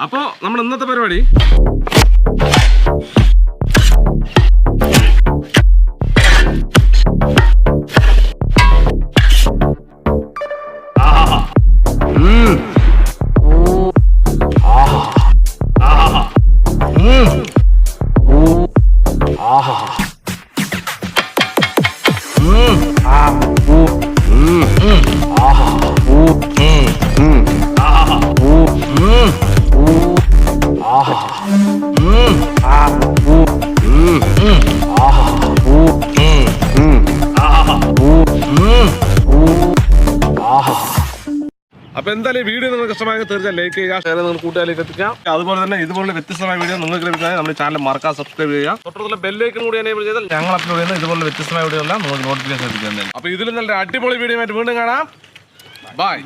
അപ്പോൾ നമ്മുടെ ഇന്നത്തെ പരിപാടി അപ്പോൾ എന്തായാലും വീഡിയോ നിങ്ങൾക്ക് ഇഷ്ടമായെങ്കിൽ തീർച്ചയായും ലൈക്ക് ചെയ്യുക, ഷെയർ നിങ്ങൾ കൂട്ടുകാരിലേക്ക് എത്തിക്കാം. അതുപോലെ തന്നെ ഇതുപോലെ വ്യത്യസ്തമായ വീഡിയോ നിങ്ങൾക്ക് ലഭിക്കാൻ നമ്മുടെ ചാനൽ മറക്കാതെ സബ്സ്ക്രൈബ് ചെയ്യുക. തൊട്ടുള്ള ബെല്ലൈക്കൺ കൂടി എനേബിൾ ചെയ്താൽ ഞങ്ങൾ അപ്ലോഡ് ചെയ്യുന്ന ഇതുപോലെ വ്യത്യസ്തമായ വീഡിയോ എല്ലാം നിങ്ങൾക്ക് നോട്ടിഫിക്കേഷൻ ലഭിക്കുന്നതായിരിക്കും. അപ്പോൾ ഇതിൽ നല്ല അടിപൊളി വീഡിയോ ആയിട്ട് വീണ്ടും കാണാം. ബൈ.